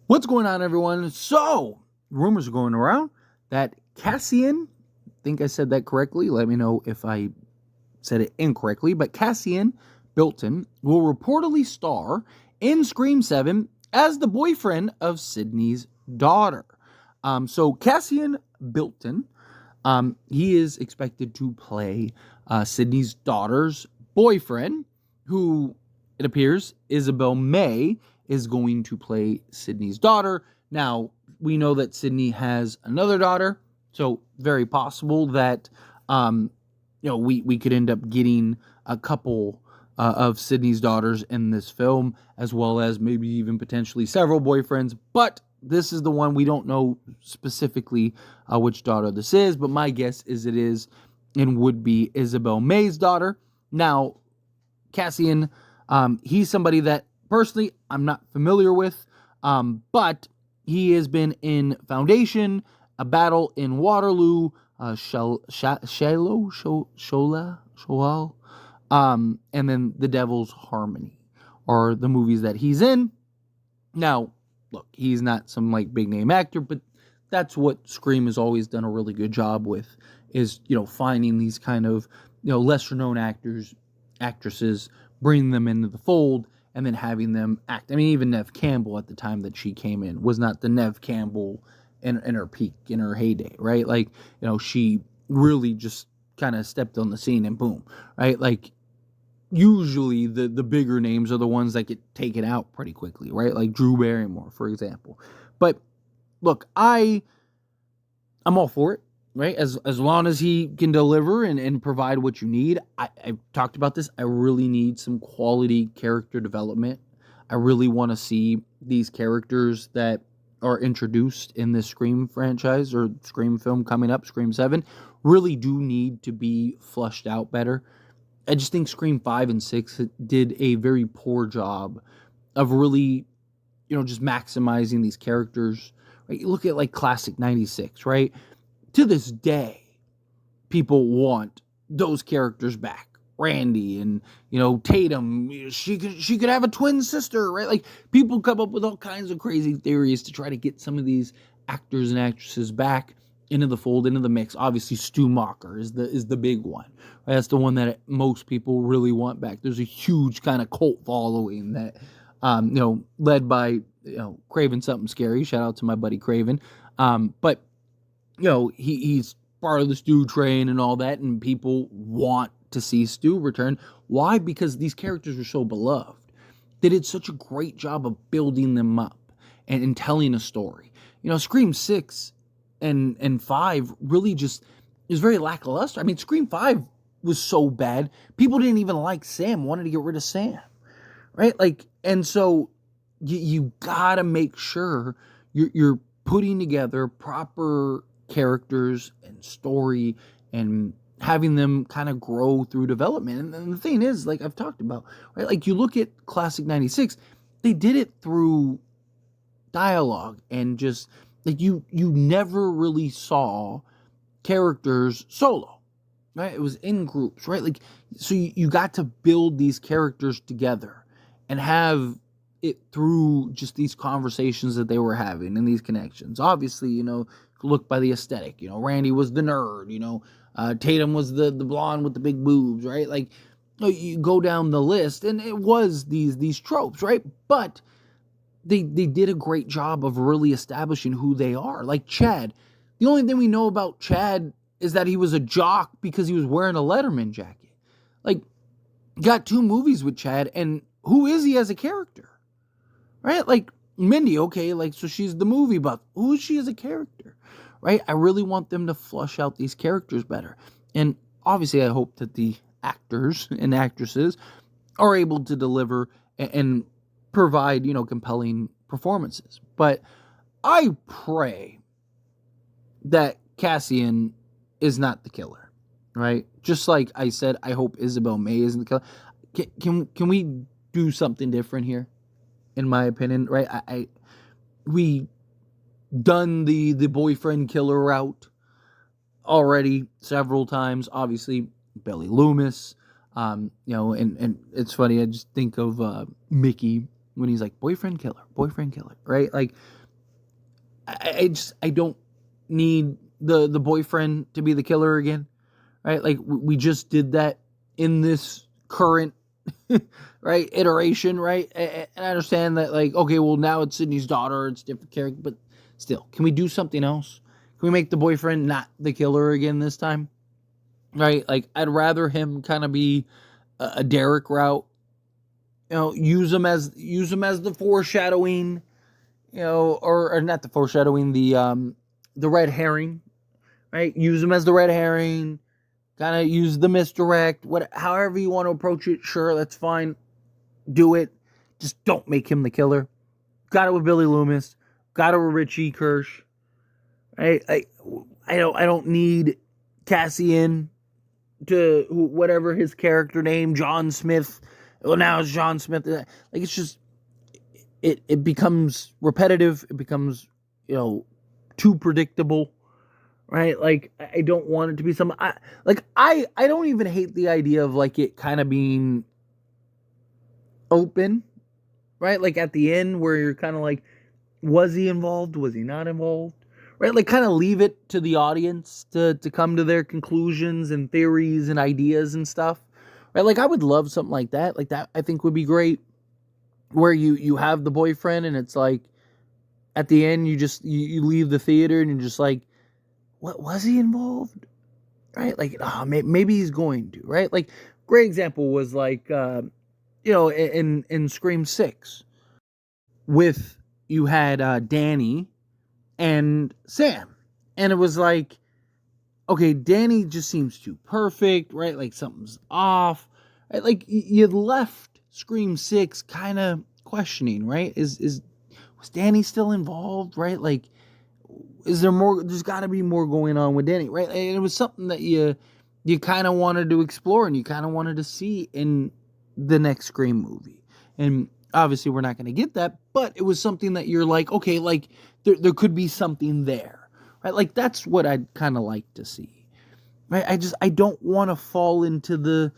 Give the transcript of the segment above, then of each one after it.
What's going on, everyone? So, rumors are going around that Cassian, I think I said that correctly. Let me know if I said it incorrectly. But Cassian Bilton will reportedly star in Scream 7 as the boyfriend of Sidney's daughter. So Cassian Bilton, he is expected to play Sidney's daughter's boyfriend, who it appears Isabel May is going to play Sidney's daughter. Now, we know that Sidney has another daughter, so very possible that we could end up getting a couple of Sidney's daughters in this film, as well as maybe even potentially several boyfriends. But this is the one we don't know specifically which daughter this is, but my guess is it is and would be Isabel May's daughter. Now, Cassian, he's somebody that personally I'm not familiar with, but he has been in Foundation, A Battle in Waterloo, Shoal, and then The Devil's Harmony are the movies that he's in. Now, look, he's not some big name actor, but that's what Scream has always done a really good job with, is finding these kind of lesser known actors, actresses, bringing them into the fold, and then having them act. I mean, even Neve Campbell at the time that she came in was not the Neve Campbell in her peak, in her heyday, right? She really just kind of stepped on the scene and boom, right? Usually the bigger names are the ones that get taken out pretty quickly, right? Like Drew Barrymore, for example. But look, I'm all for it, right? As long as he can deliver and provide what you need. I've talked about this. I really need some quality character development. I really want to see these characters that are introduced in this Scream franchise or Scream film coming up, Scream 7, really do need to be flushed out better. I just think Scream 5 and 6 did a very poor job of really, just maximizing these characters. Right? You look at classic 96, right? To this day, people want those characters back. Randy and, Tatum, she could have a twin sister, right? People come up with all kinds of crazy theories to try to get some of these actors and actresses back into the fold, into the mix. Obviously, Stu Macher is the big one. Right? That's the one that most people really want back. There's a huge kind of cult following that, led by, Craven Something Scary. Shout out to my buddy Craven. But he's part of the Stu train and all that, and people want to see Stu return. Why? Because these characters were so beloved. They did such a great job of building them up and telling a story. Scream 6 and 5 really just is very lackluster. I mean, Scream 5 was so bad, people didn't even like Sam, wanted to get rid of Sam, right? And so you gotta make sure you're putting together proper characters and story and having them kind of grow through development. And the thing is, I've talked about, right? You look at classic 96, they did it through dialogue and just you never really saw characters solo, right? It was in groups, right? So you got to build these characters together and have it through just these conversations that they were having and these connections. Obviously, look by the aesthetic, Randy was the nerd, Tatum was the blonde with the big boobs, right? You go down the list and it was these tropes, right? But they did a great job of really establishing who they are. Chad, the only thing we know about Chad is that he was a jock because he was wearing a Letterman jacket. Got 2 movies with Chad, and who is he as a character? Right? Mindy, okay, so she's the movie buff. Who is she as a character? Right? I really want them to flush out these characters better. And obviously I hope that the actors and actresses are able to deliver and provide, compelling performances. But I pray that Cassian is not the killer, right? Just like I said, I hope Isabel May isn't the killer. Can we do something different here? In my opinion, right? We done the boyfriend killer route already several times. Obviously, Billy Loomis, and it's funny. I just think of Mickey when he's like, boyfriend killer, right? Like, I don't need the boyfriend to be the killer again, right? Like, we just did that in this current, right, iteration, right? And I understand that, like, okay, well, now it's Sidney's daughter, it's different character, but still, can we do something else? Can we make the boyfriend not the killer again this time? Right? Like, I'd rather him kind of be a Derek route. Use him as the foreshadowing, or not the foreshadowing, the red herring, right? Use him as the red herring. Kind of use the misdirect. However you want to approach it, sure, that's fine. Do it. Just don't make him the killer. Got it with Billy Loomis. Got it with Richie Kirsch. Right? I don't need Cassian to whatever his character name, John Smith. Well, now it's John Smith. Like, it's just, it becomes repetitive. It becomes, too predictable, right? Like, I don't want it to be I don't even hate the idea of, like, it kind of being open, right? Like, at the end where you're kind of like, was he involved? Was he not involved? Right? Like, kind of leave it to the audience to come to their conclusions and theories and ideas and stuff. Right? Like, I would love something like that. Like, that I think would be great. Where you have the boyfriend and it's like, at the end, you leave the theater and you're just like, what, was he involved? Right? Like, maybe he's going to, right? Like, great example was like, in Scream 6 you had Danny and Sam. And it was like, okay, Danny just seems too perfect, right? Like, something's off. Right? Like, you left Scream 6 kind of questioning, right? Was Danny still involved, right? Like, is there more? There's got to be more going on with Danny, right? And it was something that you kind of wanted to explore and you kind of wanted to see in the next Scream movie. And obviously we're not going to get that, but it was something that you're like, okay, like, there could be something there, right? Like, that's what I'd kind of like to see, right? I don't want to fall into the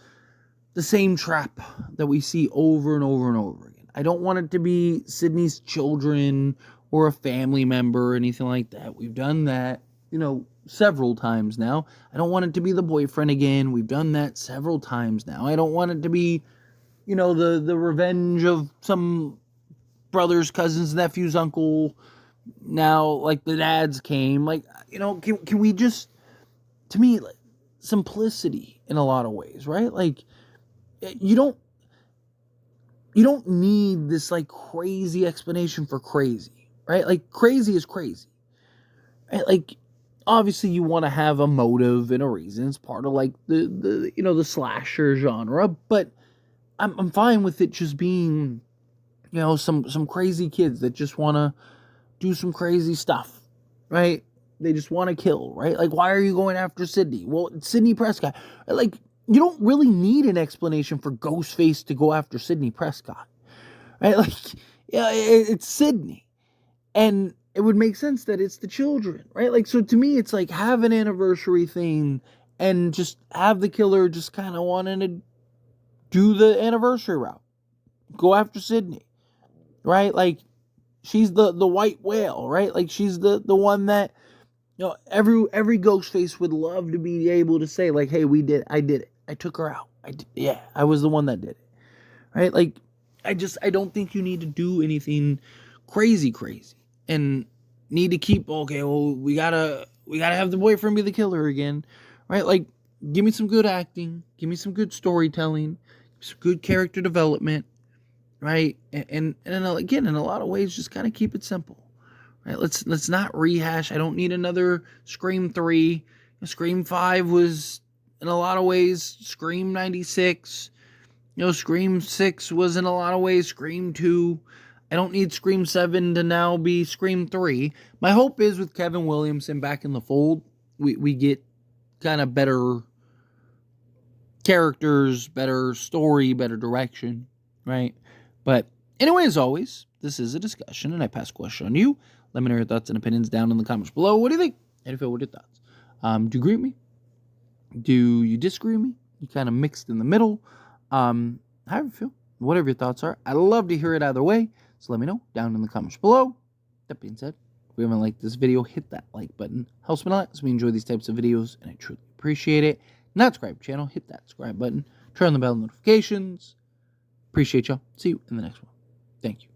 same trap that we see over and over and over again. I don't want it to be Sidney's children or a family member or anything like that. We've done that, several times now. I don't want it to be the boyfriend again. We've done that several times now. I don't want it to be, the revenge of some brother's, cousin's, nephew's, uncle. Now, like, the dads came. Like, can we just, to me, like, simplicity in a lot of ways, right? Like, you don't need this, like, crazy explanation for crazy, right? Like, crazy is crazy, right? Like, obviously you want to have a motive and a reason. It's part of, like, the slasher genre, but I'm fine with it just being, some crazy kids that just want to do some crazy stuff, right? They just want to kill, right? Like, why are you going after Sidney? Well, it's Sidney Prescott. Like, you don't really need an explanation for Ghostface to go after Sidney Prescott, right? Like, yeah, it's Sidney. And it would make sense that it's the children, right? Like, so to me, it's like, have an anniversary thing and just have the killer just kind of wanting to do the anniversary route. Go after Sidney, right? Like, she's the white whale, right? Like, she's the one that, every Ghostface would love to be able to say, like, hey, I did it. I took her out. I was the one that did it, right? Like, I don't think you need to do anything crazy and need to keep, okay, well, we gotta have the boyfriend be the killer again, right? Like, give me some good acting, give me some good storytelling, some good character development, right? And again, in a lot of ways, just kind of keep it simple. Right, let's not rehash. I don't need another Scream 3. Scream 5 was, in a lot of ways, Scream 96. Scream 6 was, in a lot of ways, Scream 2. I don't need Scream 7 to now be Scream 3. My hope is, with Kevin Williamson back in the fold, we get kind of better characters, better story, better direction, right? But anyway, as always, this is a discussion, and I pass a question on you. Let me know your thoughts and opinions down in the comments below. What do you think? How do you feel with your thoughts? Do you agree with me? Do you disagree with me? You kind of mixed in the middle. How do you feel? whatever your thoughts are. I'd love to hear it either way, so let me know down in the comments below. That being said, if you haven't liked this video, hit that like button. Helps me a lot as we enjoy these types of videos, and I truly appreciate it. Not subscribe to the channel, hit that subscribe button. Turn on the bell notifications. Appreciate y'all. See you in the next one. Thank you.